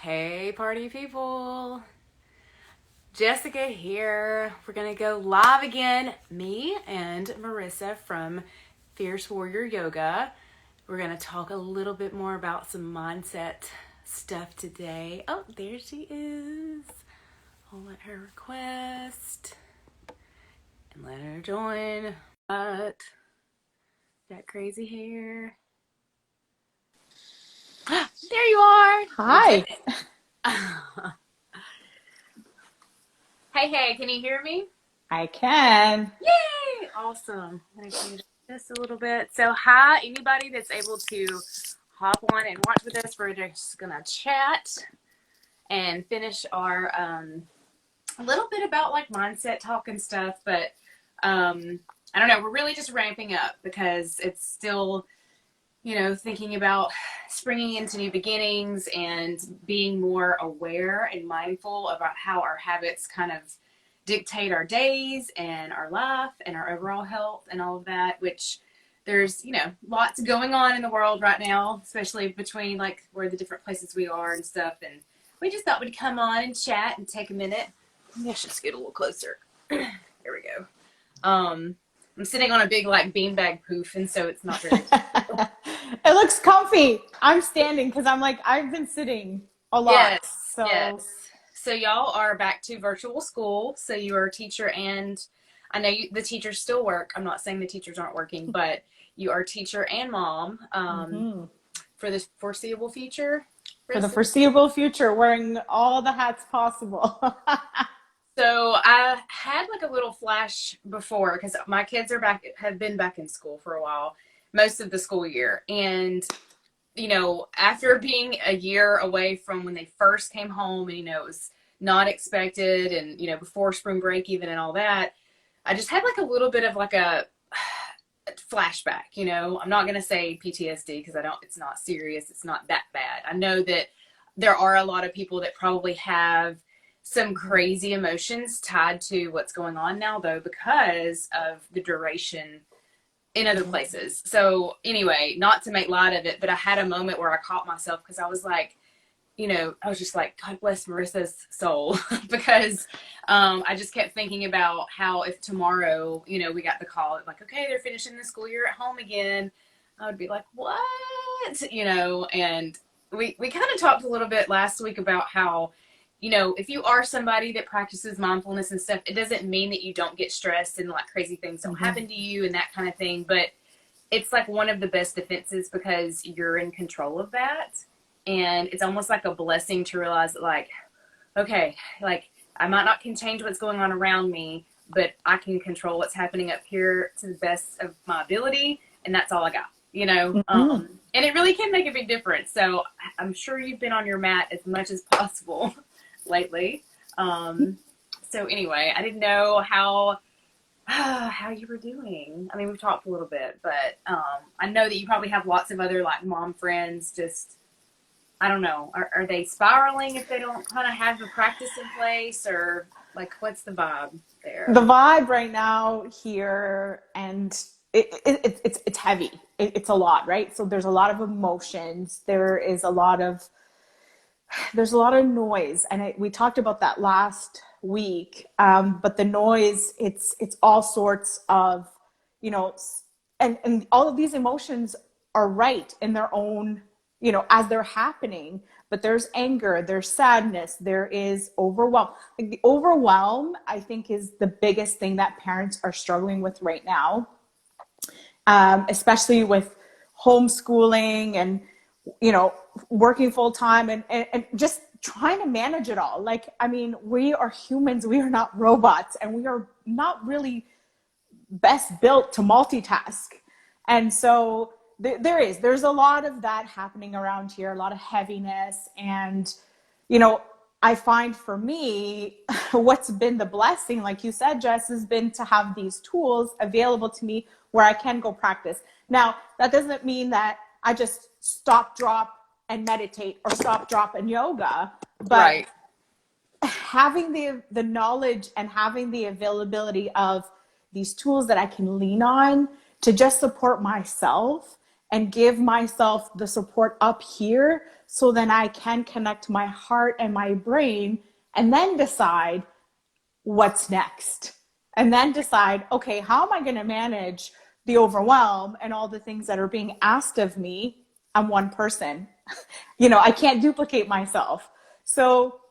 Hey, party people. Jessica here. We're going to go live again. Me and Marissa from Fierce Warrior Yoga. We're going to talk a little bit more about some mindset stuff today. Oh, there she is. I'll let her request and let her join. But that crazy hair. There you are. Hi. Hey, can you hear me? I can. Yay! Awesome. I'm going to change this a little bit. So, hi, anybody that's able to hop on and watch with us. We're just going to chat and finish our a little bit about like mindset talk and stuff. But I don't know. We're really just ramping up because it's still, thinking about springing into new beginnings and being more aware and mindful about how our habits kind of dictate our days and our life and our overall health and all of that, which there's, lots going on in the world right now, especially between like where the different places we are and stuff. And we just thought we'd come on and chat and take a minute. Maybe I should just get a little closer. There we go. I'm sitting on a big like beanbag poof, and so it's not very It looks comfy. I'm standing because I've been sitting a lot. Yes. So y'all are back to virtual school. So you are a teacher, and I know the teachers still work. I'm not saying the teachers aren't working, but you are a teacher and mom for the foreseeable future. For the foreseeable future, wearing all the hats possible. So I had like a little flash before because my kids have been back in school for a while, most of the school year. And, after being a year away from when they first came home and, it was not expected and, before spring break even and all that, I just had like a little bit of like a flashback, I'm not going to say PTSD because it's not serious. It's not that bad. I know that there are a lot of people that probably have some crazy emotions tied to what's going on now, though, because of the duration in other places. So anyway, not to make light of it, but I had a moment where I caught myself because I was like, I was just like, God bless Marissa's soul, because I just kept thinking about how if tomorrow, we got the call, like, okay, they're finishing the school year at home again, I would be like, what? And we kind of talked a little bit last week about how, if you are somebody that practices mindfulness and stuff, it doesn't mean that you don't get stressed and like crazy things don't happen to you and that kind of thing. But it's like one of the best defenses because you're in control of that. And it's almost like a blessing to realize that like, okay, like I might not can change what's going on around me, but I can control what's happening up here to the best of my ability. And that's all I got, and it really can make a big difference. So I'm sure you've been on your mat as much as possible lately. So anyway, I didn't know how you were doing. I mean, we've talked a little bit, but I know that you probably have lots of other like mom friends. Just I don't know, are they spiraling if they don't kind of have the practice in place, or like what's the vibe there? The vibe right now here, and it's heavy. It's a lot, right? So there's a lot of emotions. There's a lot of noise, and we talked about that last week. But the noise, it's all sorts of, and all of these emotions are right in their own, as they're happening. But there's anger, there's sadness, there is overwhelm. Like the overwhelm, I think, is the biggest thing that parents are struggling with right now, especially with homeschooling and working full time and just trying to manage it all. Like, I mean, we are humans, we are not robots, and we are not really best built to multitask. And so there's a lot of that happening around here, a lot of heaviness. And, I find for me, what's been the blessing, like you said, Jess, has been to have these tools available to me where I can go practice. Now, that doesn't mean that I just stop, drop, and meditate, or stop, drop, and yoga. But Right. having the knowledge and having the availability of these tools that I can lean on to just support myself and give myself the support up here so then I can connect my heart and my brain and then decide what's next. And then decide, okay, how am I going to manage the overwhelm and all the things that are being asked of me? I'm one person. I can't duplicate myself. So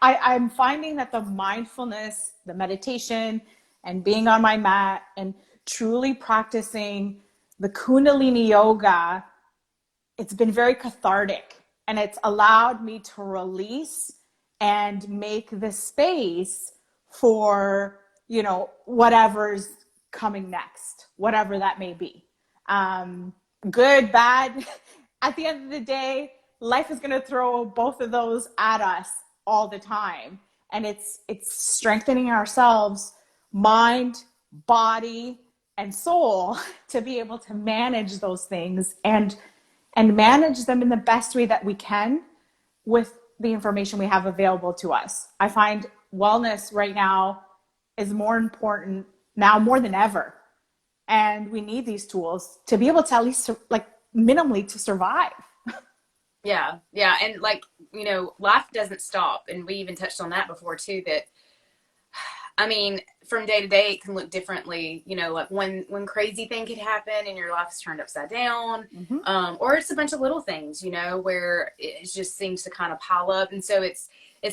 I'm finding that the mindfulness, the meditation, and being on my mat and truly practicing the Kundalini yoga, it's been very cathartic, and it's allowed me to release and make the space for, whatever's coming next, whatever that may be. Good, bad. At the end of the day, life is going to throw both of those at us all the time. And it's strengthening ourselves, mind, body, and soul to be able to manage those things and manage them in the best way that we can with the information we have available to us. I find wellness right now is more important now more than ever. And we need these tools to be able to at least like minimally to survive. Yeah. Yeah. And like, life doesn't stop. And we even touched on that before too, that, I mean, from day to day, it can look differently. Like one crazy thing could happen and your life's turned upside down, or it's a bunch of little things, where it just seems to kind of pile up. And so it's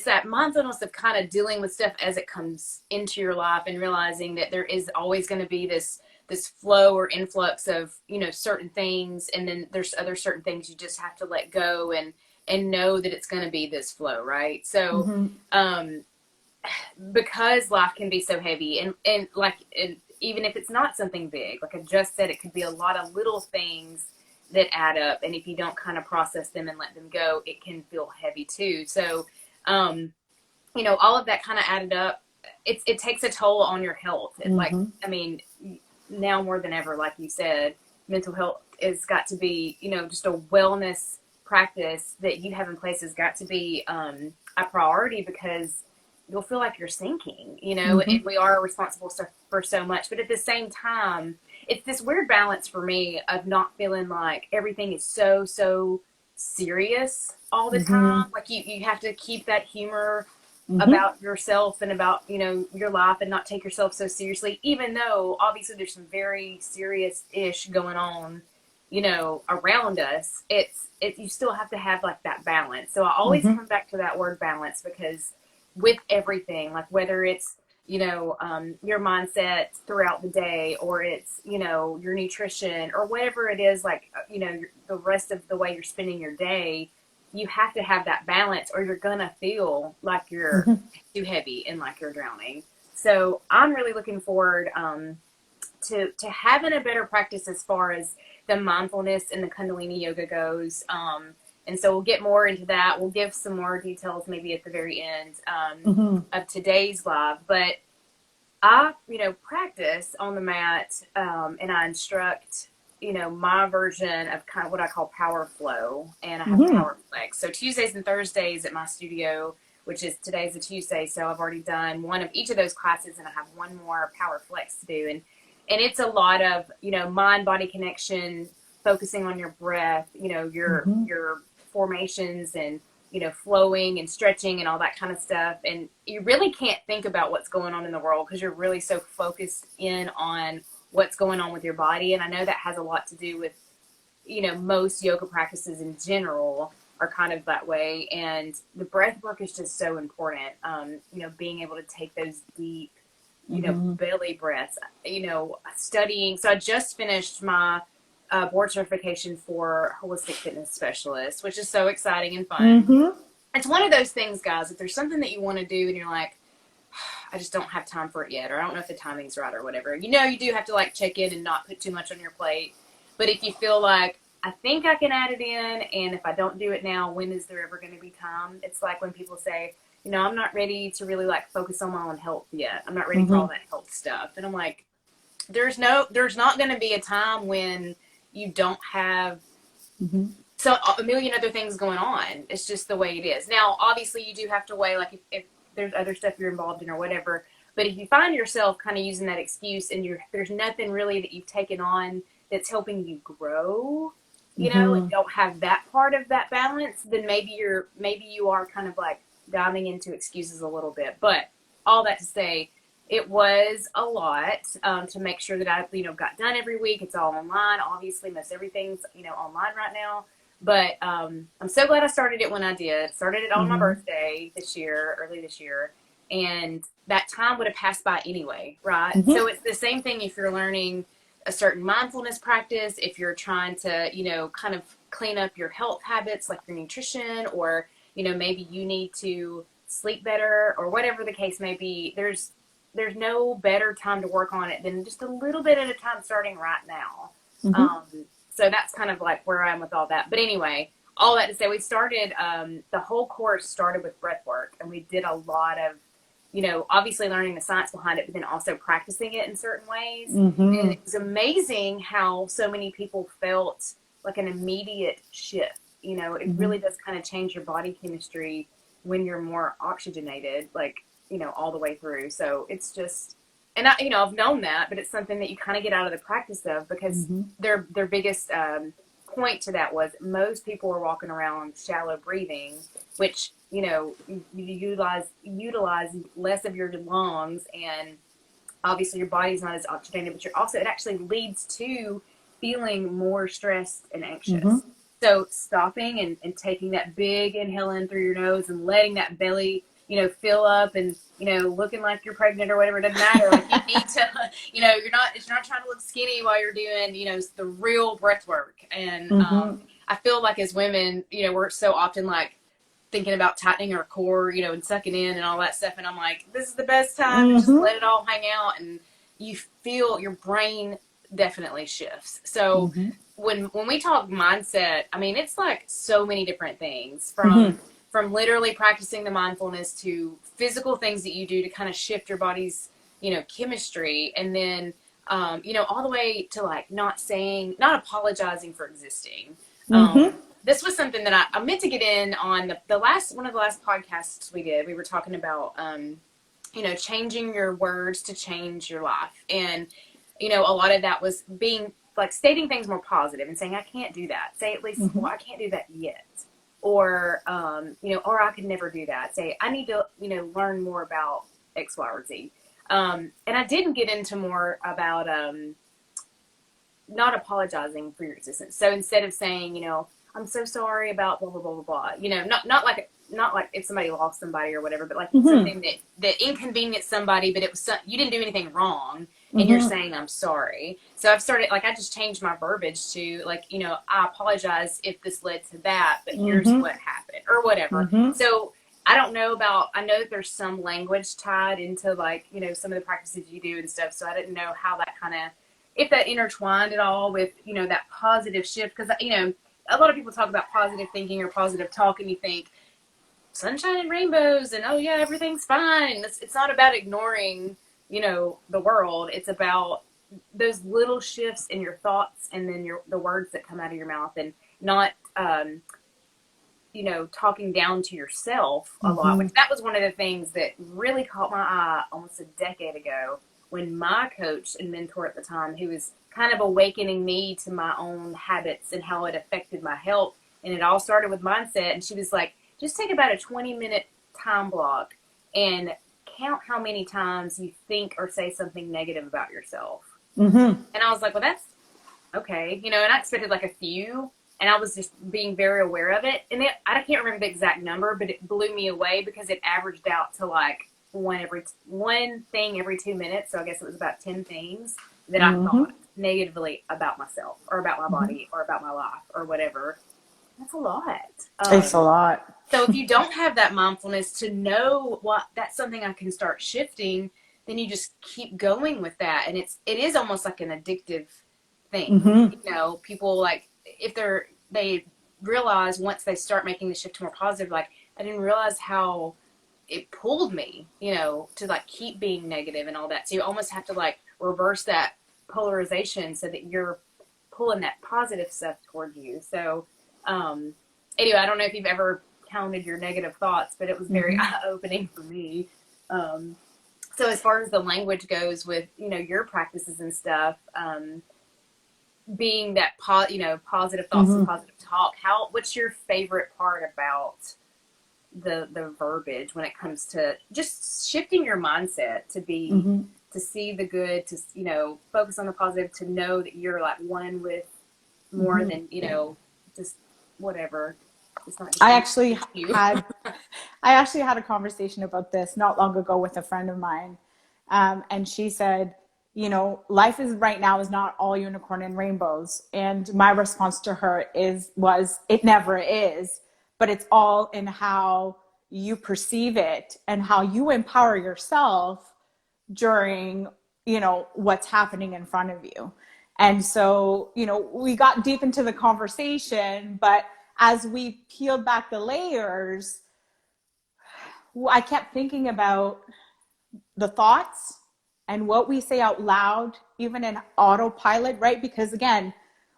that mindfulness of kind of dealing with stuff as it comes into your life and realizing that there is always going to be this flow or influx of, certain things. And then there's other certain things you just have to let go and know that it's going to be this flow. Right. So, because life can be so heavy and even if it's not something big, like I just said, it could be a lot of little things that add up. And if you don't kind of process them and let them go, it can feel heavy too. So, all of that kind of added up, it takes a toll on your health. Like, I mean, now more than ever, like you said, mental health has got to be, just a wellness practice that you have in place has got to be a priority, because you'll feel like you're sinking, and we are responsible for so much. But at the same time, it's this weird balance for me of not feeling like everything is so serious all the time. Like you have to keep that humor about yourself and about, your life, and not take yourself so seriously, even though obviously there's some very serious-ish going on, around us. You still have to have like that balance. So I always come back to that word balance, because with everything, like whether it's, your mindset throughout the day, or it's, your nutrition, or whatever it is, like, the rest of the way you're spending your day, you have to have that balance, or you're going to feel like you're too heavy and like you're drowning. So I'm really looking forward to having a better practice as far as the mindfulness and the Kundalini yoga goes. And so we'll get more into that. We'll give some more details maybe at the very end of today's live. But I, practice on the mat, and I instruct, my version of kind of what I call power flow, and I have power flex. So Tuesdays and Thursdays at my studio, which is today's a Tuesday, so I've already done one of each of those classes, and I have one more power flex to do. And it's a lot of, mind body connection, focusing on your breath, your formations, and flowing and stretching and all that kind of stuff. And you really can't think about what's going on in the world, because you're really so focused in on what's going on with your body. And I know that has a lot to do with, most yoga practices in general are kind of that way. And the breath work is just so important. Being able to take those deep, belly breaths, studying. So I just finished my board certification for holistic fitness specialist, which is so exciting and fun. It's one of those things, guys, if there's something that you want to do and you're like, I just don't have time for it yet, or I don't know if the timing's right or whatever, you do have to like check in and not put too much on your plate. But if you feel like, I think I can add it in, and if I don't do it now, when is there ever going to be time? It's like when people say, I'm not ready to really like focus on my own health yet. I'm not ready for all that health stuff. And I'm like, there's not going to be a time when you don't have so a million other things going on. It's just the way it is. Now, obviously, you do have to weigh, like, if there's other stuff you're involved in or whatever. But if you find yourself kind of using that excuse, and there's nothing really that you've taken on that's helping you grow, and don't have that part of that balance, then maybe you are kind of like diving into excuses a little bit. But all that to say, it was a lot to make sure that I, got done every week. It's all online. Obviously, most everything's, online right now. But I'm so glad I started it when I did. Started it on my birthday early this year. And that time would have passed by anyway, right? So it's the same thing if you're learning a certain mindfulness practice, if you're trying to, kind of clean up your health habits like your nutrition, or, maybe you need to sleep better or whatever the case may be. There's no better time to work on it than just a little bit at a time starting right now. So that's kind of like where I am with all that. But anyway, all that to say, we started, the whole course started with breath work, and we did a lot of, obviously learning the science behind it, but then also practicing it in certain ways. And it was amazing how so many people felt like an immediate shift. It really does kind of change your body chemistry when you're more oxygenated, like, all the way through. So it's just, and I've known that, but it's something that you kind of get out of the practice of, because their biggest point to that was most people are walking around shallow breathing, which, you utilize less of your lungs, and obviously your body's not as oxygenated, but it actually leads to feeling more stressed and anxious. So stopping and taking that big inhale in through your nose and letting that belly, fill up, and, looking like you're pregnant or whatever, it doesn't matter. Like, you need to, you're not trying to look skinny while you're doing, the real breath work. And I feel like as women, we're so often like thinking about tightening our core, and sucking in and all that stuff. And I'm like, this is the best time to just let it all hang out. And you feel your brain definitely shifts. So when we talk mindset, I mean, it's like so many different things, from literally practicing the mindfulness to physical things that you do to kind of shift your body's, chemistry. And then, all the way to like not apologizing for existing. This was something that I meant to get in on one of the last podcasts we did. We were talking about, changing your words to change your life. And, a lot of that was being like stating things more positive and saying, I can't do that. Say at least, well, I can't do that yet. Or, or I could never do that. Say, I need to, learn more about X, Y, or Z. And I didn't get into more about, not apologizing for your existence. So instead of saying, I'm so sorry about blah, blah, blah, blah, blah, not like if somebody lost somebody or whatever, but like something that inconvenienced somebody, but you didn't do anything wrong, and you're saying, I'm sorry. So I've started, like, I just changed my verbiage to, like, I apologize if this led to that, but here's what happened, or whatever. So I don't know I know that there's some language tied into, like, some of the practices you do and stuff. So I didn't know how that kind of, if that intertwined at all with, that positive shift. Because, a lot of people talk about positive thinking or positive talk, and you think sunshine and rainbows and, oh yeah, everything's fine. It's not about ignoring, the world. It's about those little shifts in your thoughts, and then the words that come out of your mouth, and not, talking down to yourself a lot, which that was one of the things that really caught my eye almost a decade ago, when my coach and mentor at the time, who was kind of awakening me to my own habits and how it affected my health. And it all started with mindset. And she was like, just take about a 20-minute time block and count how many times you think or say something negative about yourself. And I was like, well, that's okay. And I expected like a few, and I was just being very aware of it. And I can't remember the exact number, but it blew me away, because it averaged out to like one thing every 2 minutes. So I guess it was about 10 things that I thought negatively about myself, or about my body, or about my life, or whatever. That's a lot. It's a lot. So if you don't have that mindfulness to know what that's something I can start shifting, then you just keep going with that. And it is almost like an addictive thing. People, like, if they realize once they start making the shift to more positive, like, I didn't realize how it pulled me, to like keep being negative and all that. So you almost have to like reverse that polarization so that you're pulling that positive stuff toward you. So, anyway, I don't know if you've ever counted your negative thoughts, but it was very eye-opening for me. So as far as the language goes with, your practices and stuff, being that positive thoughts and Mm-hmm. positive talk, what's your favorite part about the verbiage when it comes to just shifting your mindset to be Mm-hmm. to see the good, to focus on the positive, to know that you're like one with more Mm-hmm. than just whatever. It's not just I me, actually it's you. had I actually had a conversation about this not long ago with a friend of mine, and she said, life is right now is not all unicorn and rainbows. And my response to her was, it never is, but it's all in how you perceive it and how you empower yourself during what's happening in front of you. And so we got deep into the conversation, but as we peeled back the layers, I kept thinking about the thoughts and what we say out loud, even in autopilot, right? Because again,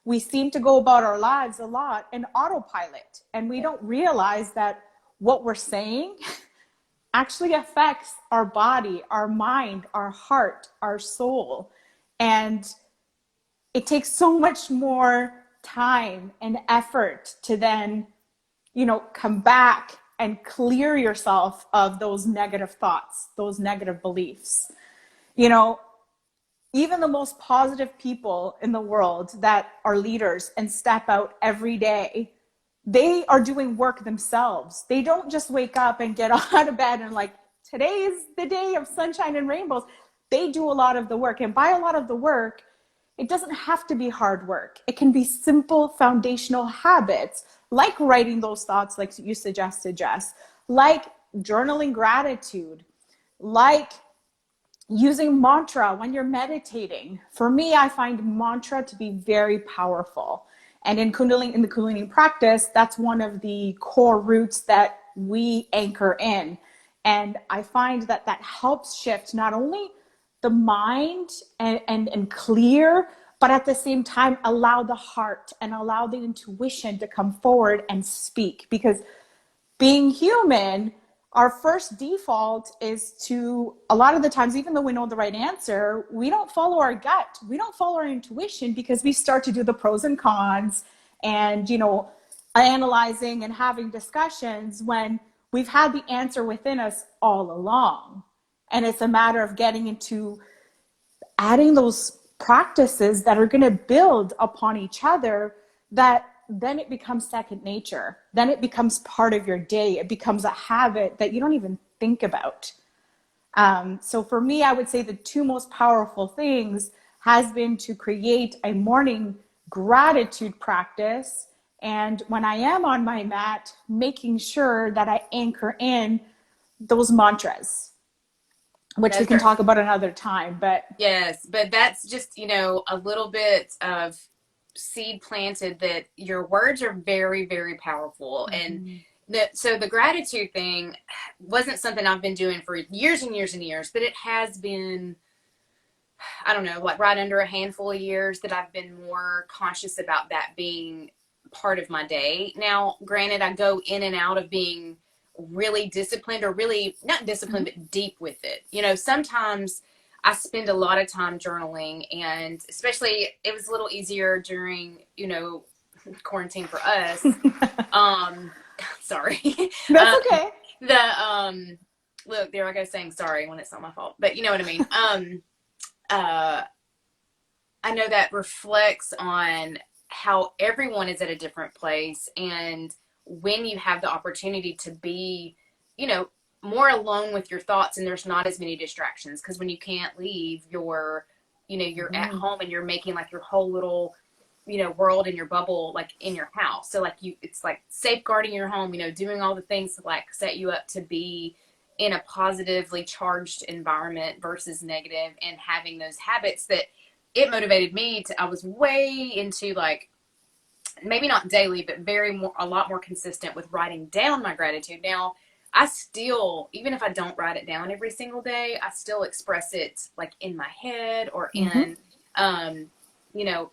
we seem to go about our lives a lot in autopilot, and we don't realize that what we're saying actually affects our body, our mind, our heart, our soul. And it takes so much more time and effort to then, come back and clear yourself of those negative thoughts, those negative beliefs. You know, Even the most positive people in the world that are leaders and step out every day, they are doing work themselves. They don't just wake up and get out of bed and like, today is the day of sunshine and rainbows. They do a lot of the work. And by a lot of the work, it doesn't have to be hard work. It can be simple foundational habits, like writing those thoughts, like you suggested, Jess, like journaling gratitude, like using mantra when you're meditating. For me, I find mantra to be very powerful. And in the Kundalini practice, that's one of the core roots that we anchor in. And I find that that helps shift not only the mind and clear, but at the same time, allow the heart and allow the intuition to come forward and speak. Because being human, our first default is to, a lot of the times, even though we know the right answer, we don't follow our gut. We don't follow our intuition because we start to do the pros and cons and, analyzing and having discussions when we've had the answer within us all along. And it's a matter of getting into adding those practices that are going to build upon each other, that then it becomes second nature. Then it becomes part of your day. It becomes a habit that you don't even think about. So for me, I would say the two most powerful things has been to create a morning gratitude practice. And when I am on my mat, making sure that I anchor in those mantras, which we Those can are talk about another time. But Yes, but that's just, a little bit of seed planted that your words are very, very powerful. And mm-hmm. so the gratitude thing wasn't something I've been doing for years and years and years, but it has been, I don't know, like right under a handful of years that I've been more conscious about that being part of my day. Now, granted, I go in and out of being really disciplined, or really not disciplined, but deep with it. Sometimes I spend a lot of time journaling, and especially it was a little easier during, quarantine for us. Um, sorry. That's um, okay. the look, there I go saying sorry when it's not my fault, but you know what I mean. Uh, I know that reflects on how everyone is at a different place. And when you have the opportunity to be, you know, more alone with your thoughts, and there's not as many distractions, because when you can't leave, you're at Mm-hmm. home and you're making like your whole little, world in your bubble, like in your house. So like it's like safeguarding your home, doing all the things to like set you up to be in a positively charged environment versus negative, and having those habits that it motivated me to. I was way into like, maybe not daily, but a lot more consistent with writing down my gratitude. Now, I still, even if I don't write it down every single day, I still express it like in my head, or Mm-hmm. in,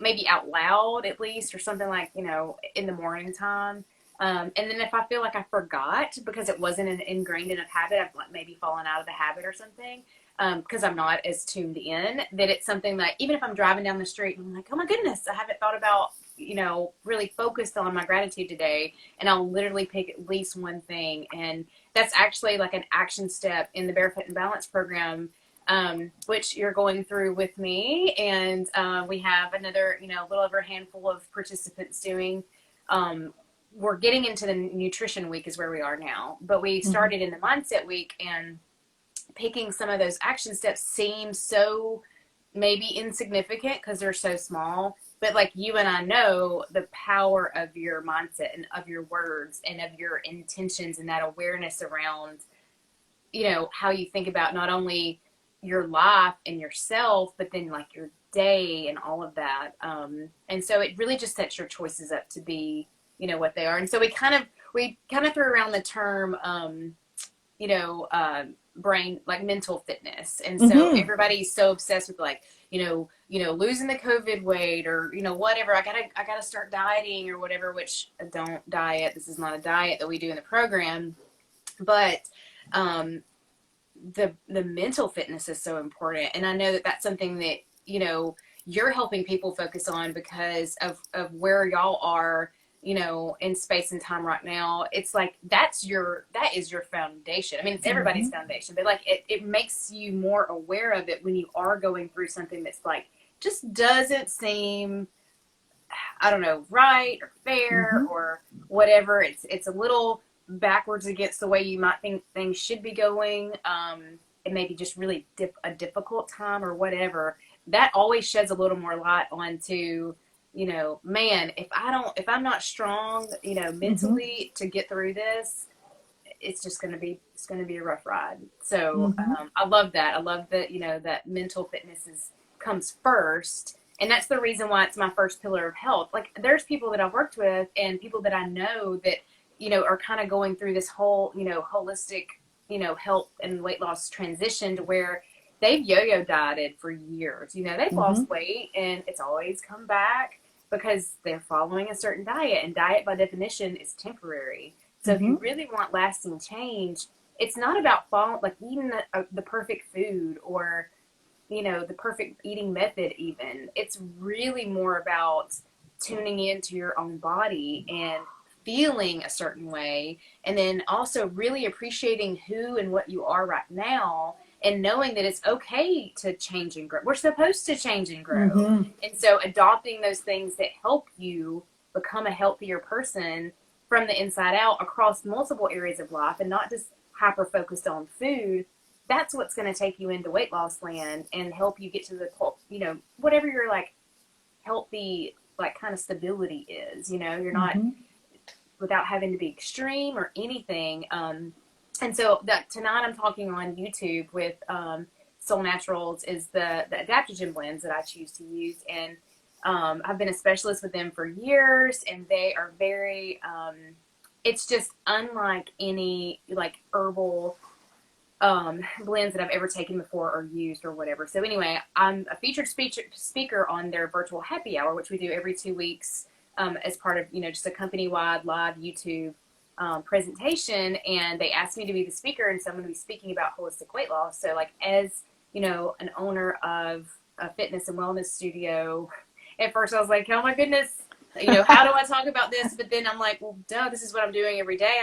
maybe out loud at least, or something like, in the morning time. And then if I feel like I forgot because it wasn't an ingrained enough habit, I've like maybe fallen out of the habit or something, because I'm not as tuned in, that it's something that even if I'm driving down the street and I'm like, oh my goodness, I haven't thought about, really focused on my gratitude today. And I'll literally pick at least one thing. And that's actually like an action step in the Barefoot and Balance program, which you're going through with me. And we have another, a little over a handful of participants doing. We're getting into the nutrition week is where we are now, but we started in the mindset week, and picking some of those action steps seem so maybe insignificant because they're so small. But like you and I know the power of your mindset and of your words and of your intentions and that awareness around, how you think about not only your life and yourself, but then like your day and all of that. And so it really just sets your choices up to be, what they are. And so we kind of threw around the term, you know, uh, brain, like mental fitness. And so everybody's so obsessed with like, losing the COVID weight or, whatever. I gotta start dieting or whatever, which I don't diet. This is not a diet that we do in the program, but, the mental fitness is so important. And I know that that's something that, you're helping people focus on because of where y'all are, in space and time right now. It's like that is your foundation. I mean, it's everybody's foundation, but like it makes you more aware of it when you are going through something that's like just doesn't seem, I don't know, right or fair or whatever. It's a little backwards against the way you might think things should be going. It may be just really a difficult time or whatever. That always sheds a little more light onto, man, if I'm not strong, mentally to get through this, it's going to be a rough ride. So, I love that. I love that, that mental fitness comes first. And that's the reason why it's my first pillar of health. Like there's people that I've worked with and people that I know that, are kind of going through this whole, holistic, health and weight loss transition to where they've yo-yo dieted for years. They've lost weight and it's always come back because they're following a certain diet, and diet by definition is temporary. So if you really want lasting change, it's not about eating the perfect food or, the perfect eating method even. It's really more about tuning into your own body and feeling a certain way, and then also really appreciating who and what you are right now, and knowing that it's okay to change and grow. We're supposed to change and grow. And so adopting those things that help you become a healthier person from the inside out across multiple areas of life and not just hyper focused on food, that's what's going to take you into weight loss land and help you get to the, whatever your like healthy, like kind of stability is, you're not without having to be extreme or anything. And so that tonight I'm talking on YouTube with Soul Naturals is the adaptogen blends that I choose to use. And I've been a specialist with them for years, and they are very, it's just unlike any like herbal blends that I've ever taken before or used or whatever. So anyway, I'm a featured speaker on their virtual happy hour, which we do every 2 weeks as part of, just a company-wide live YouTube presentation. And they asked me to be the speaker, and so I'm going to be speaking about holistic weight loss. So like as, an owner of a fitness and wellness studio, at first I was like, oh my goodness, how do I talk about this? But then I'm like, well, duh, this is what I'm doing every day.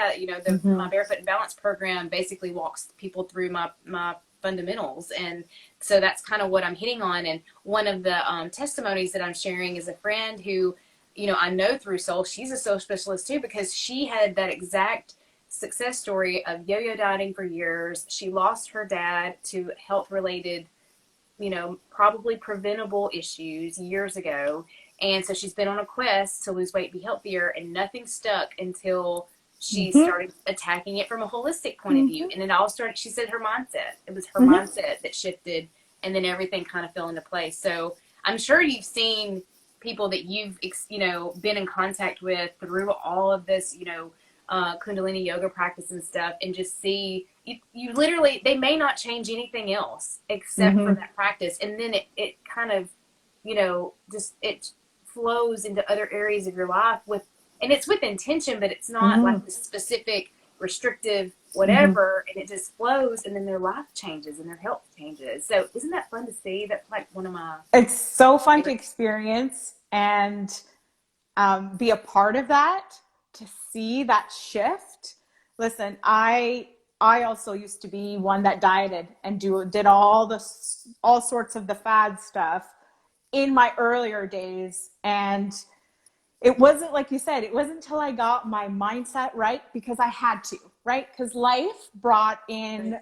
My Barefoot and Balance program basically walks people through my fundamentals. And so that's kind of what I'm hitting on. And one of the testimonies that I'm sharing is a friend who, I know through Soul. She's a soul specialist too, because she had that exact success story of yo-yo dieting for years. She lost her dad to health related, probably preventable issues years ago. And so she's been on a quest to lose weight, be healthier, and nothing stuck until she started attacking it from a holistic point of view. And it all started, she said, her mindset. It was her mindset that shifted, and then everything kind of fell into place. So I'm sure you've seen people that you've, been in contact with through all of this, Kundalini yoga practice and stuff, and just see, you literally, they may not change anything else except for that practice. And then it kind of, just, it flows into other areas of your life and it's with intention, but it's not like the specific, restrictive, Mm-hmm. whatever, and it just flows, and then their life changes and their health changes. So isn't that fun to see? That's like one of my It's so fun to favorite. experience and be a part of that, to see that shift. Listen, I also used to be one that dieted and did all sorts of the fad stuff in my earlier days, and it wasn't, like you said, it wasn't until I got my mindset right, because I had to, right? Because life brought in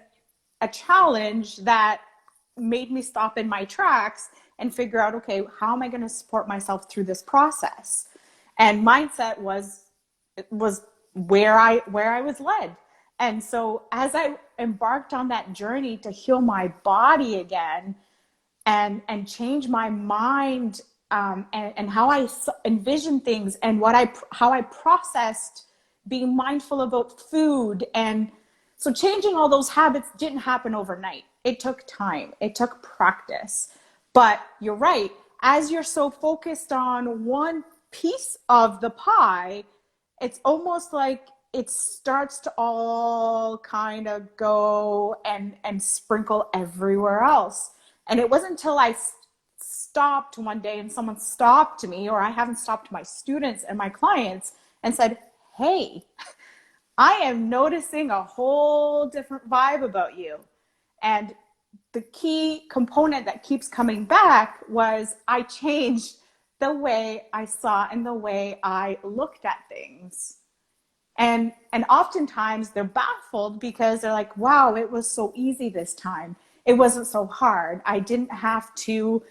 a challenge that made me stop in my tracks and figure out, okay, how am I going to support myself through this process? And mindset was where I was led. And so as I embarked on that journey to heal my body again, and change my mind, and how I envision things, and how I processed being mindful about food. And so changing all those habits didn't happen overnight. It took time. It took practice. But you're right. As you're so focused on one piece of the pie, it's almost like it starts to all kind of go and sprinkle everywhere else. And it wasn't until I stopped one day and someone stopped me, or I haven't stopped my students and my clients and said, hey, I am noticing a whole different vibe about you. And the key component that keeps coming back was I changed the way I saw and the way I looked at things. And oftentimes they're baffled, because they're like, wow, it was so easy this time. It wasn't so hard. I didn't have to,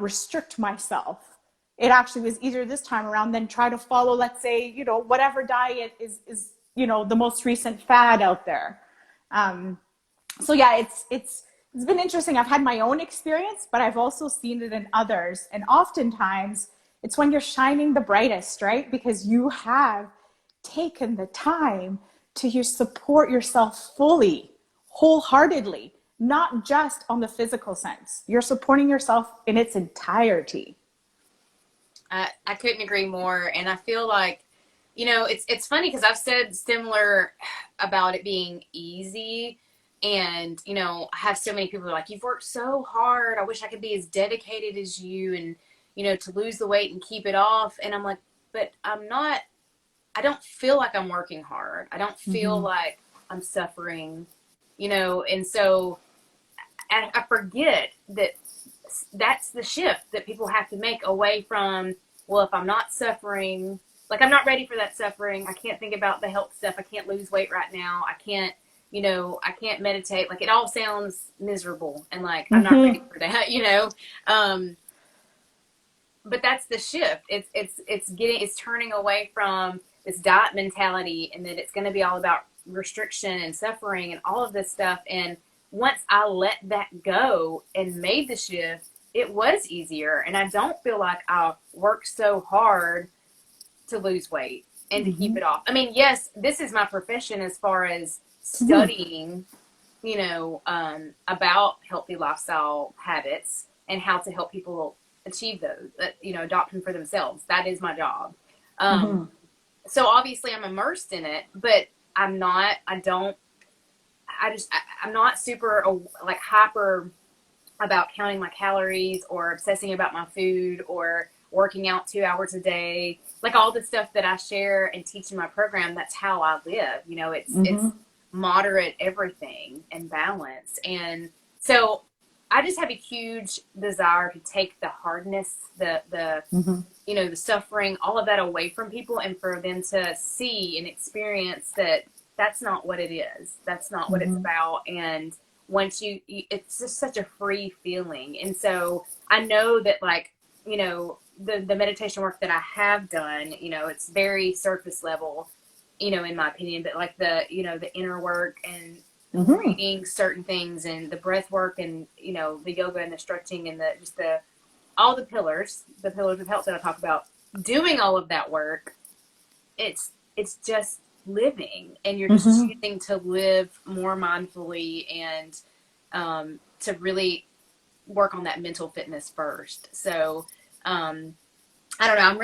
restrict myself. It actually was easier this time around than try to follow, let's say, whatever diet is the most recent fad out there. So yeah, it's been interesting. I've had my own experience, but I've also seen it in others. And oftentimes it's when you're shining the brightest, right? Because you have taken the time to support yourself fully, wholeheartedly, not just on the physical sense. You're supporting yourself in its entirety. I couldn't agree more, and I feel like, it's funny because I've said similar about it being easy, and I have so many people who are like, "You've worked so hard. I wish I could be as dedicated as you, and to lose the weight and keep it off." And I'm like, "But I'm not. I don't feel like I'm working hard. I don't feel Mm-hmm. like I'm suffering, And so I forget that that's the shift that people have to make away from, well, if I'm not suffering, like I'm not ready for that suffering. I can't think about the health stuff. I can't lose weight right now. I can't meditate. Like it all sounds miserable and like I'm not ready Mm-hmm. for that. Um, but that's the shift. It's turning away from this diet mentality, and that it's going to be all about restriction and suffering and all of this stuff. And once I let that go and made the shift, it was easier, and I don't feel like I worked so hard to lose weight and to keep Mm-hmm. it off. I mean, yes, this is my profession as far as Mm-hmm. studying, about healthy lifestyle habits and how to help people achieve those, adopt them for themselves. That is my job. Um, Mm-hmm. so obviously I'm immersed in it, but I'm not super like hyper about counting my calories or obsessing about my food or working out 2 hours a day. Like all the stuff that I share and teach in my program, that's how I live. It's Mm-hmm. moderate everything and balance. And so I just have a huge desire to take the hardness, Mm-hmm. the suffering, all of that away from people, and for them to see and experience that that's not what it is. That's not what it's Mm-hmm. about. And once it's just such a free feeling. And so I know that, like, the meditation work that I have done, it's very surface level, in my opinion, but like the inner work and Mm-hmm. reading certain things and the breath work and, the yoga and the stretching and all the pillars of health that I talk about, doing all of that work, it's just living, and you're just Mm-hmm. choosing to live more mindfully and to really work on that mental fitness first. So I don't know.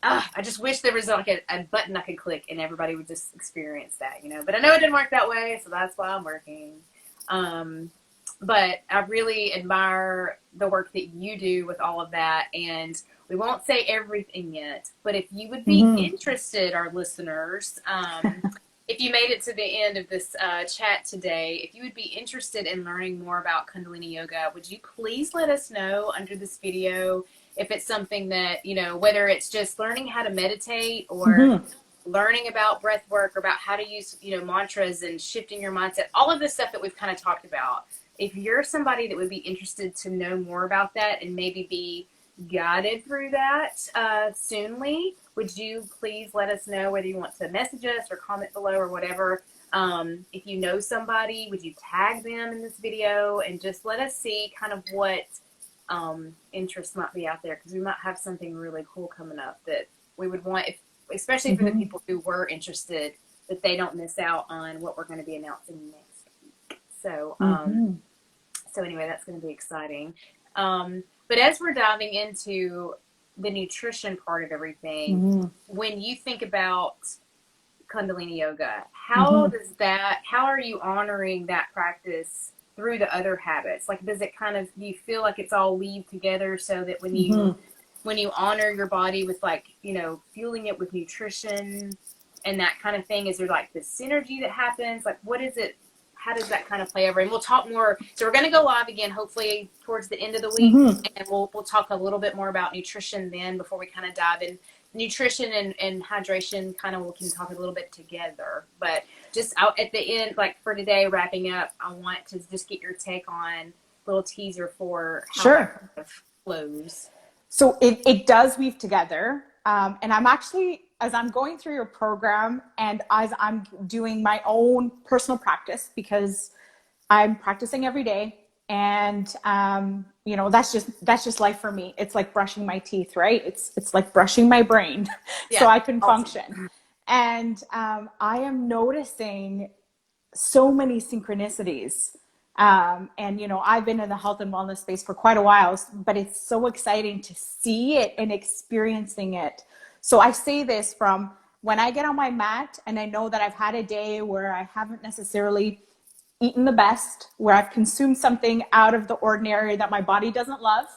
I just wish there was like a button I could click and everybody would just experience that, you know. But I know it didn't work that way, so that's why I'm working. Um, but I really admire the work that you do with all of that. And we won't say everything yet, but if you would be Mm-hmm. interested, our listeners, if you made it to the end of this chat today, if you would be interested in learning more about Kundalini Yoga, would you please let us know under this video if it's something that, you know, whether it's just learning how to meditate or Mm-hmm. learning about breath work or about how to use, you know, mantras and shifting your mindset, all of the stuff that we've kind of talked about. If you're somebody that would be interested to know more about that and maybe be guided through that soonly, would you please let us know whether you want to message us or comment below or whatever. If you know somebody, would you tag them in this video and just let us see kind of what interests might be out there, because we might have something really cool coming up that we would want, if, especially for the Mm-hmm. people who were interested, that they don't miss out on what we're going to be announcing next week. So, Mm-hmm. so anyway, that's going to be exciting. But as we're diving into the nutrition part of everything, Mm-hmm. when you think about Kundalini Yoga, Mm-hmm. how are you honoring that practice through the other habits? Like, does it kind of, do you feel like it's all weaved together so that Mm-hmm. when you honor your body with, like, you know, fueling it with nutrition and that kind of thing, is there like this synergy that happens? Like, what is it? How does that kind of play over? And we'll talk more. So we're going to go live again, hopefully towards the end of the week, Mm-hmm. and we'll talk a little bit more about nutrition then before we kind of dive in. Nutrition and hydration kind of, we can talk a little bit together. But just out at the end, like for today, wrapping up, I want to just get your take on a little teaser for how that Sure. kind of flows. So it does weave together. And I'm actually, as I'm going through your program and as I'm doing my own personal practice, because I'm practicing every day, and you know, that's just life for me. It's like brushing my teeth, right? It's like brushing my brain, so Yeah, I can awesome. function. And I am noticing so many synchronicities. And you know, I've been in the health and wellness space for quite a while, but it's so exciting to see it and experiencing it. So I say this from when I get on my mat and I know that I've had a day where I haven't necessarily eaten the best, where I've consumed something out of the ordinary that my body doesn't love,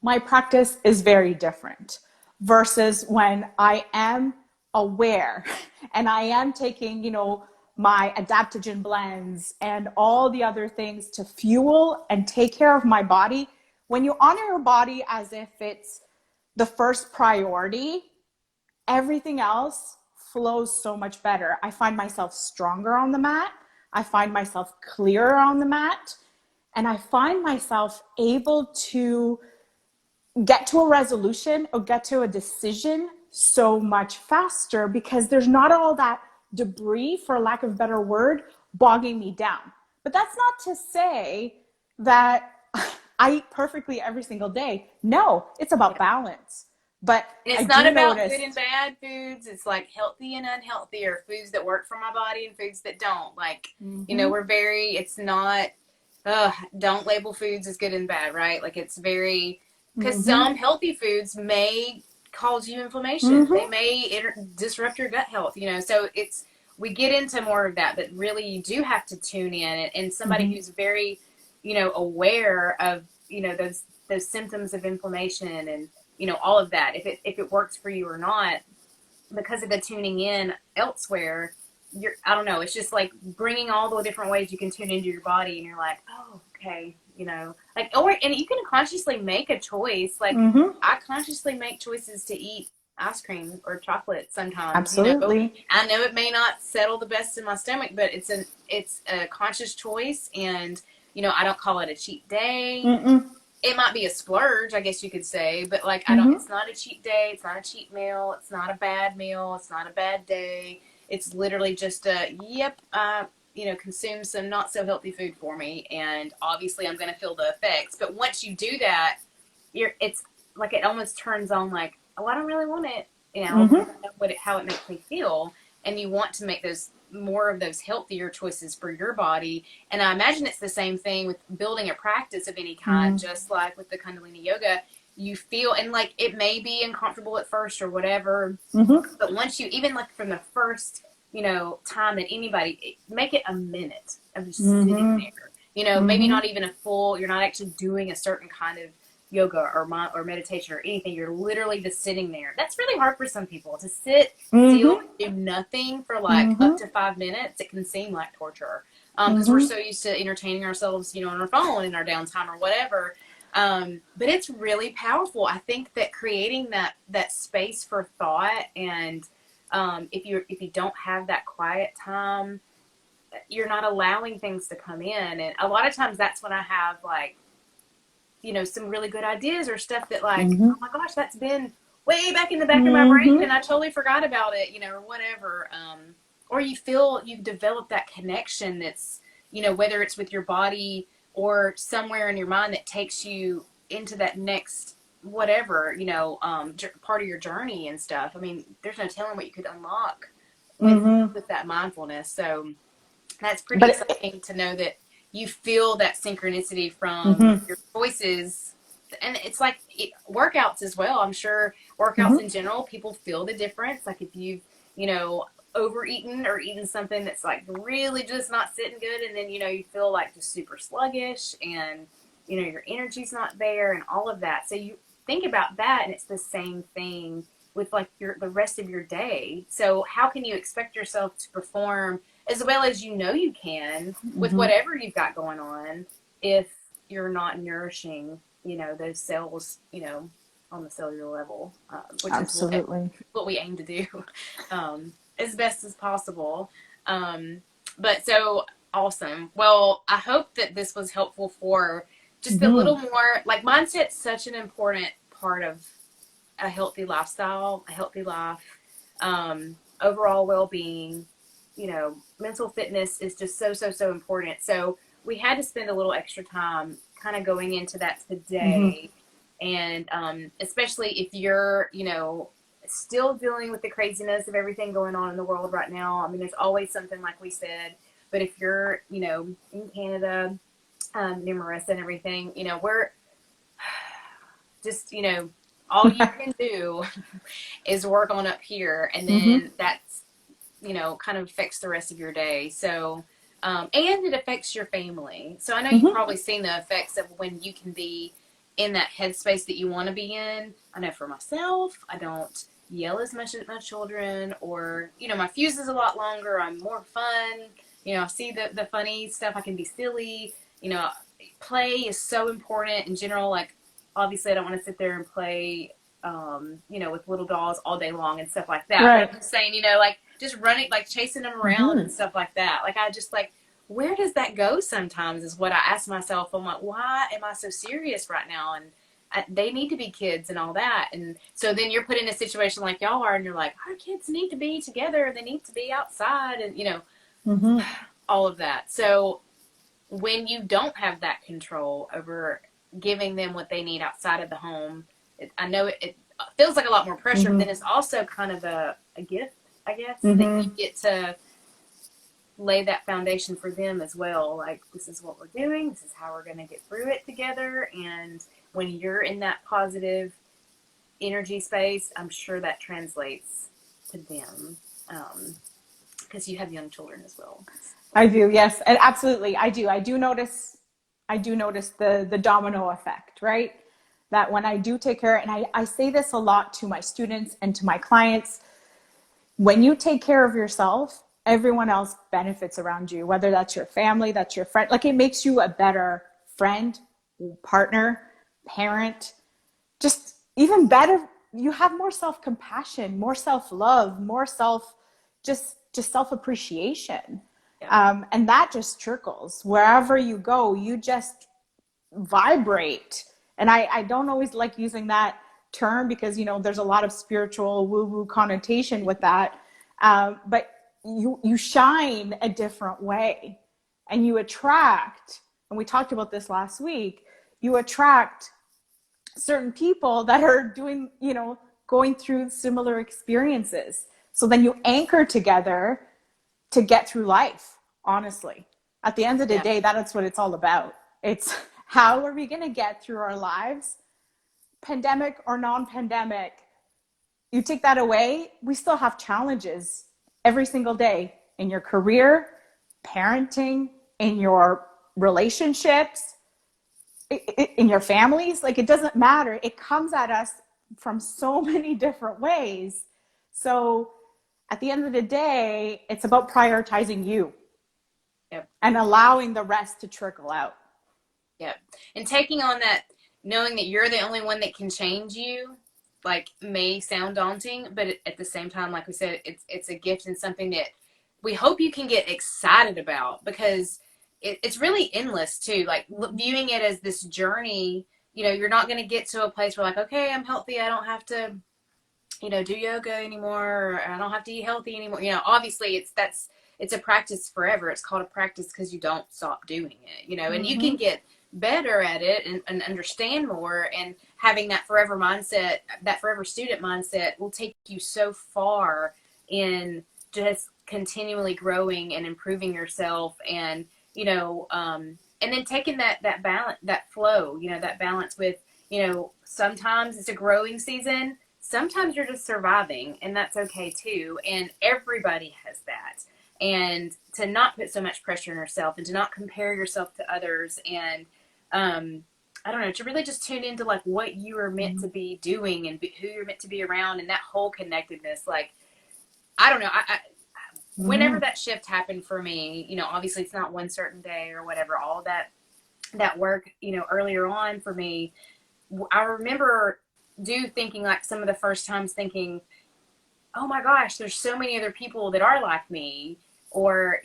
my practice is very different versus when I am aware and I am taking, you know, my adaptogen blends and all the other things to fuel and take care of my body. When you honor your body as if it's the first priority, everything else flows so much better. I find myself stronger on the mat. I find myself clearer on the mat. And I find myself able to get to a resolution or get to a decision so much faster because there's not all that debris, for lack of a better word, bogging me down. But that's not to say that I eat perfectly every single day. No, it's about Yeah. balance. But And I it's not do about good notice. and bad foods. It's like healthy and unhealthy, or foods that work for my body and foods that don't. Like, you know, Mm-hmm. we're very, it's not, don't label foods as good and bad, right? Like, it's very, because Mm-hmm. some healthy foods may cause you inflammation. They Mm-hmm. may disrupt your gut health, you know. So it's, we get into more of that, but really you do have to tune in. And somebody Mm-hmm. who's very, you know, aware of, you know, those symptoms of inflammation and, you know, all of that, if it works for you or not, because of the tuning in elsewhere, you're, I don't know, it's just like bringing all the different ways you can tune into your body, and you're like, oh, okay, you know, like, or, and you can consciously make a choice. Like, Mm-hmm. I consciously make choices to eat ice cream or chocolate sometimes, you know. Absolutely. I know it may not settle the best in my stomach, but it's a conscious choice. And, you know, I don't call it a cheat day. Mm-mm. It might be a splurge, I guess you could say, but like, I don't, Mm-hmm. it's not a cheat day, it's not a cheat meal, it's not a bad meal, it's not a bad day. It's literally just a, yep, you know, consume some not so healthy food for me, and obviously I'm going to feel the effects. But once you do that, it's like, it almost turns on like, oh, I don't really want it, you know, because Mm-hmm. I know how it makes me feel, and you want to make those more of those healthier choices for your body. And I imagine it's the same thing with building a practice of any kind, Mm-hmm. just like with the Kundalini Yoga. you feel, and like it may be uncomfortable at first or whatever, Mm-hmm. but once you, even like from the first, time that anybody, make it a minute of just sitting Mm-hmm. there. Maybe Mm-hmm. not even a full, you're not actually doing a certain kind of yoga or meditation or anything. You're literally just sitting there. That's really hard for some people to sit still Mm-hmm. and do nothing for like up Mm-hmm. to 5 minutes. It can seem like torture because we're Mm-hmm. so used to entertaining ourselves, on our phone in our downtime or whatever. But it's really powerful. I think that creating that space for thought, and if you don't have that quiet time, you're not allowing things to come in. And a lot of times that's when I have like, some really good ideas or stuff that like, Mm-hmm. oh my gosh, that's been way back in the back of my brain Mm-hmm. and I totally forgot about it, or whatever. Or you feel you've developed that connection that's, whether it's with your body or somewhere in your mind that takes you into that next whatever, part of your journey and stuff. I mean, there's no telling what you could unlock with Mm-hmm. with that mindfulness. So that's pretty But exciting to know that you feel that synchronicity from mm-hmm. your choices. And it's like workouts as well. I'm sure workouts Mm-hmm. in general, people feel the difference. Like if you've, overeaten or eaten something that's like really just not sitting good, and then, you feel like just super sluggish and, your energy's not there and all of that. So you think about that, and it's the same thing with like the rest of your day. So how can you expect yourself to perform as well as you can with Mm-hmm. whatever you've got going on if you're not nourishing, those cells, on the cellular level, which is Absolutely. what we aim to do as best as possible. Um, but so awesome. Well, I hope that this was helpful for just a Mm-hmm. little more, like mindset's such an important part of a healthy lifestyle, a healthy life, overall well-being. Mental fitness is just so, so, so important. So we had to spend a little extra time kind of going into that Mm-hmm. today. And especially if you're, still dealing with the craziness of everything going on in the world right now. I mean, there's always something, like we said. But if you're, in Canada, near Marissa and everything, we're just, all you can do is work on up here, and Mm-hmm. then that's, kind of affects the rest of your day. So and it affects your family. So I know you've Mm-hmm. probably seen the effects of when you can be in that headspace that you want to be in. I know for myself, I don't yell as much at my children, or my fuse is a lot longer. I'm more fun. I see the funny stuff. I can be silly. Play is so important in general. Like, obviously I don't want to sit there and play, with little dolls all day long and stuff like that. But Right. I'm just saying, like just running, like chasing them around Mm-hmm. and stuff like that. Like, I just like, where does that go sometimes is what I ask myself. I'm like, why am I so serious right now? And they need to be kids and all that. And so then you're put in a situation like y'all are, and you're like, our kids need to be together. They need to be outside, and, Mm-hmm. all of that. So when you don't have that control over giving them what they need outside of the home, I know it feels like a lot more pressure, but Mm-hmm. then it's also kind of a gift, I guess, that Mm-hmm. you get to lay that foundation for them as well. Like, this is what we're doing, this is how we're going to get through it together. And when you're in that positive energy space, I'm sure that translates to them, because you have young children as well. I do, yes, and absolutely, I do. I do notice the domino effect, right? That when I do take care, and I say this a lot to my students and to my clients, when you take care of yourself, everyone else benefits around you, whether that's your family, that's your friend. Like, it makes you a better friend, partner, parent, just even better. You have more self-compassion, more self-love, more just self-appreciation. Yeah. And that just trickles wherever you go. You just vibrate. And I don't always like using that term because, there's a lot of spiritual woo-woo connotation with that. But you shine a different way, and you attract, and we talked about this last week, you attract certain people that are doing, going through similar experiences. So then you anchor together to get through life, honestly. At the end of the Yeah. day, that's what it's all about. It's how are we going to get through our lives pandemic or non-pandemic, you take that away, we still have challenges every single day in your career, parenting, in your relationships, in your families. Like, it doesn't matter. It comes at us from so many different ways. So at the end of the day, it's about prioritizing you. Yep. And allowing the rest to trickle out. Yep. And taking on that, knowing that you're the only one that can change you, like, may sound daunting, but at the same time, like we said, it's a gift and something that we hope you can get excited about, because it's really endless too. Like, viewing it as this journey, you're not going to get to a place where, like, okay, I'm healthy, I don't have to, do yoga anymore, or I don't have to eat healthy anymore. Obviously it's a practice forever. It's called a practice because you don't stop doing it, and you can get better at it and understand more, and having that forever mindset, that forever student mindset, will take you so far in just continually growing and improving yourself. And and then taking that balance, that flow, that balance with, sometimes it's a growing season, sometimes you're just surviving, and that's okay too, and everybody has that. And to not put so much pressure on yourself, and to not compare yourself to others, and I don't know, to really just tune into, like, what you are meant to be doing, and who you're meant to be around, and that whole connectedness. Like, I don't know, whenever that shift happened for me, obviously it's not one certain day or whatever, all that work, earlier on for me, I remember thinking, like, some of the first times thinking, oh my gosh, there's so many other people that are like me, or,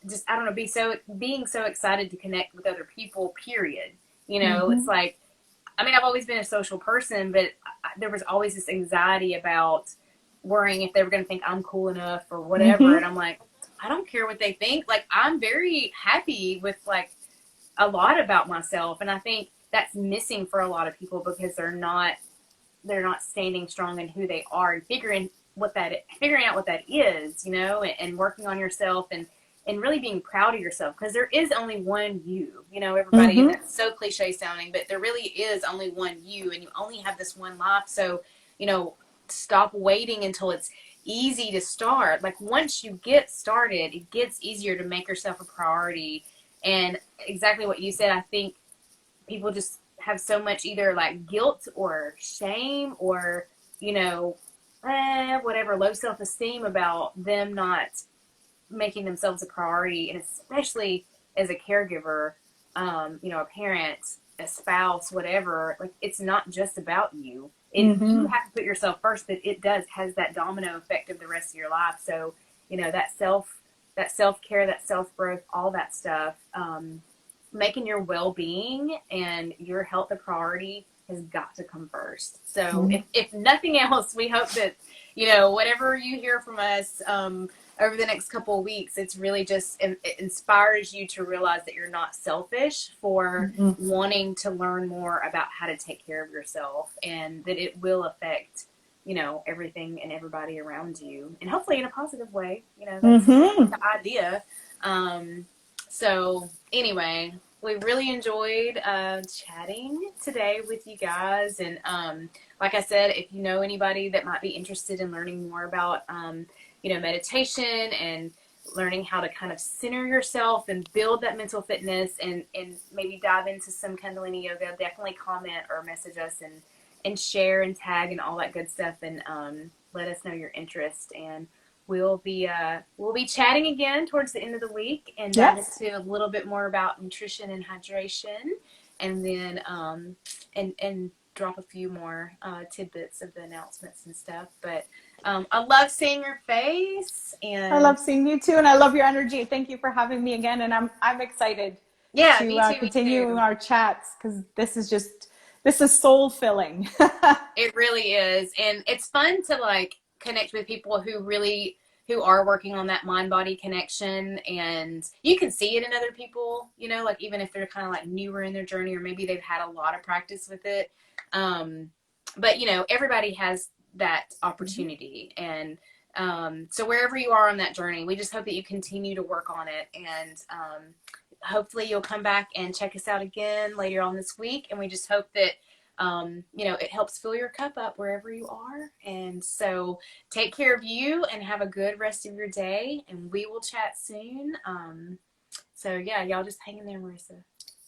just, I don't know, being so excited to connect with other people, period. It's like, I mean, I've always been a social person, but there was always this anxiety about worrying if they were going to think I'm cool enough or whatever. And I'm like, I don't care what they think. Like, I'm very happy with, like, a lot about myself. And I think that's missing for a lot of people, because they're not standing strong in who they are, and figuring out what that is, and working on yourself, and really being proud of yourself, because there is only one you, everybody, and that's so cliche sounding, but there really is only one you, and you only have this one life. So, stop waiting until it's easy to start. Like, once you get started, it gets easier to make yourself a priority. And exactly what you said, I think people just have so much either, like, guilt or shame, or, whatever, low self-esteem about them not making themselves a priority. And especially as a caregiver, a parent, a spouse, whatever, like, it's not just about you. You have to put yourself first, but it has that domino effect of the rest of your life. So, that self-care, that self-growth, all that stuff, making your well-being and your health a priority has got to come first. So if nothing else, we hope that, whatever you hear from us over the next couple of weeks, it's really just, it inspires you to realize that you're not selfish for wanting to learn more about how to take care of yourself, and that it will affect, everything and everybody around you, and hopefully in a positive way. That's the idea. So anyway, we really enjoyed chatting today with you guys. And like I said, if you know anybody that might be interested in learning more about, meditation, and learning how to kind of center yourself and build that mental fitness, and maybe dive into some Kundalini yoga, definitely comment or message us, and share and tag and all that good stuff, and let us know your interest. And we'll be chatting again towards the end of the week, and dive into a little bit more about nutrition and hydration, and then and drop a few more tidbits of the announcements and stuff. But I love seeing your face, and I love seeing you too, and I love your energy. Thank you for having me again, and I'm excited yeah, me to too, continue our chats, because this is soul filling. It really is. And it's fun to, like, connect with people who are working on that mind body connection, and you can see it in other people, like, even if they're kind of, like, newer in their journey, or maybe they've had a lot of practice with it. But everybody has that opportunity. And so wherever you are on that journey, we just hope that you continue to work on it, and hopefully you'll come back and check us out again later on this week. And we just hope that it helps fill your cup up wherever you are. And so take care of you and have a good rest of your day. And we will chat soon. So yeah, y'all just hang in there, Marissa.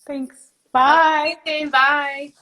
Thanks. I'll Bye. see you soon. Bye.